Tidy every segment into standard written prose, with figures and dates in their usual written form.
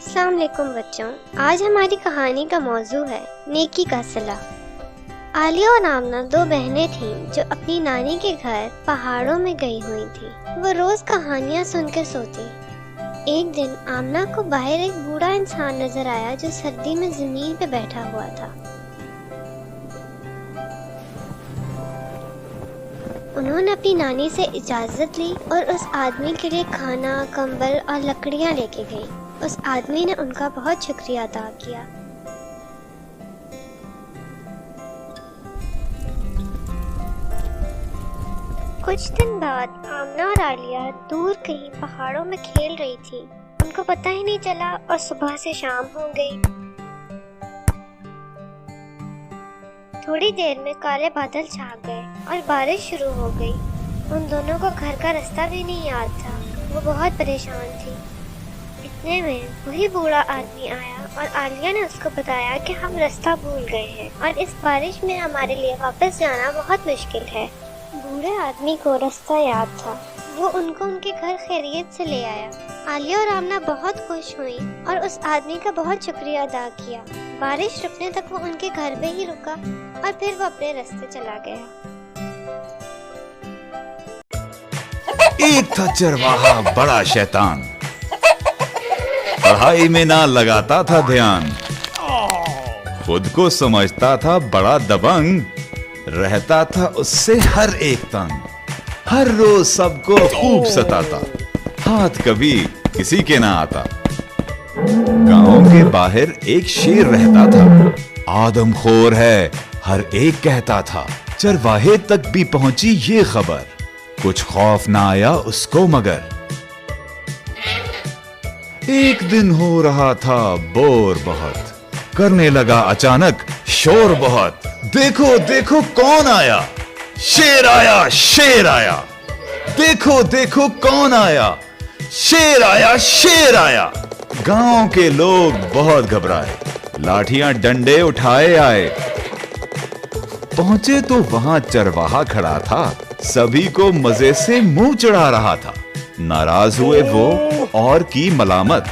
अस्सलाम वालेकुम बच्चों, आज हमारी कहानी का मौजू है नेकी का सिला। आलिया और आमना दो बहनें थीं जो अपनी नानी के घर पहाड़ों में गई हुई थीं। वो रोज कहानियाँ सुनकर सोती। एक दिन आमना को बाहर एक बूढ़ा इंसान नजर आया जो सर्दी में जमीन पे बैठा हुआ था। उन्होंने अपनी नानी से इजाजत ली और उस आदमी के लिए खाना, कंबल और लकड़ियाँ लेके गई। उस आदमी ने उनका बहुत शुक्रिया अदा किया। कुछ दिन बाद आमना और आलिया दूर कहीं पहाड़ों में खेल रही थी। उनको पता ही नहीं चला और सुबह से शाम हो गई। थोड़ी देर में काले बादल छा गए और बारिश शुरू हो गई। उन दोनों को घर का रास्ता भी नहीं याद था। वो बहुत परेशान थी। इतने में वही बूढ़ा आदमी आया और आलिया ने उसको बताया कि हम रास्ता भूल गए हैं और इस बारिश में हमारे लिए वापस जाना बहुत मुश्किल है। बूढ़े आदमी को रास्ता याद था। वो उनको उनके घर खैरियत से ले आया। आलिया और आमना बहुत खुश हुई और उस आदमी का बहुत शुक्रिया अदा किया। बारिश रुकने तक वो उनके घर पे ही रुका और फिर वो अपने रास्ते चला गया। एक था चरवाहा बड़ा शैतान, पढ़ाई में ना लगाता था ध्यान, खुद को समझता था बड़ा दबंग, रहता था उससे हर एक तंग, हर रोज सबको खूब सताता, हाथ कभी किसी के ना आता। गांव के बाहर एक शेर रहता था, आदमखोर है हर एक कहता था। चरवाहे तक भी पहुंची ये खबर, कुछ खौफ ना आया उसको मगर। एक दिन हो रहा था बोर बहुत, करने लगा अचानक शोर बहुत। देखो देखो कौन आया, शेर आया शेर आया, देखो देखो कौन आया, शेर आया शेर आया। गांव के लोग बहुत घबराए, लाठियां डंडे उठाए आए। पहुंचे तो वहां चरवाहा खड़ा था, सभी को मजे से मुंह चढ़ा रहा था। नाराज हुए वो और की मलामत,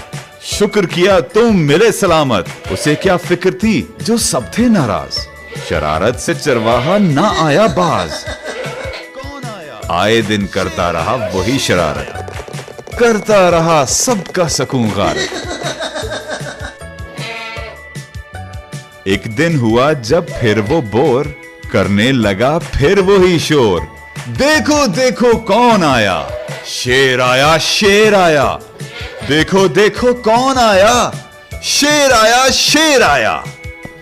शुक्र किया तुम मिले सलामत। उसे क्या फिक्र थी जो सब थे नाराज, शरारत से चरवाहा ना आया बाज। कौन आया? आए दिन करता रहा वही शरारत, करता रहा सबका सकून गारत। एक दिन हुआ जब फिर वो बोर, करने लगा फिर वही शोर। देखो देखो कौन आया, शेर आया शेर आया, देखो देखो कौन आया, शेर आया शेर आया।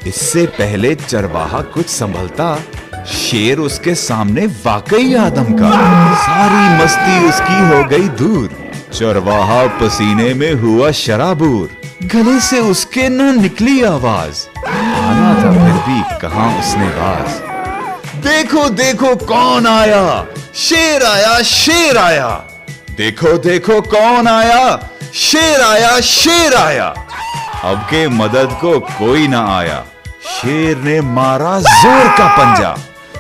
इससे पहले चरवाहा कुछ संभलता, शेर उसके सामने वाकई आदम का, सारी मस्ती उसकी हो गई दूर। चरवाहा पसीने में हुआ शराबूर, गले से उसके न निकली आवाज, आना था फिर भी कहां उसने बाज। देखो देखो कौन आया, शेर आया शेर आया, देखो देखो कौन आया, शेर आया शेर आया। अब के मदद को कोई ना आया, शेर ने मारा जोर का पंजा,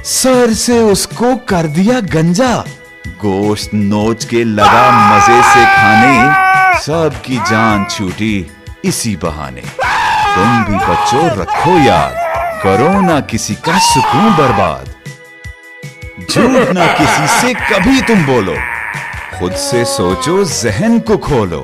सर से उसको कर दिया गंजा। गोश्त नोच के लगा मजे से खाने, सबकी जान छूटी इसी बहाने। तुम भी बच्चों रखो याद, करो ना किसी का सुकून बर्बाद। झूठ ना किसी से कभी तुम बोलो, खुद से सोचो जहन को खोलो।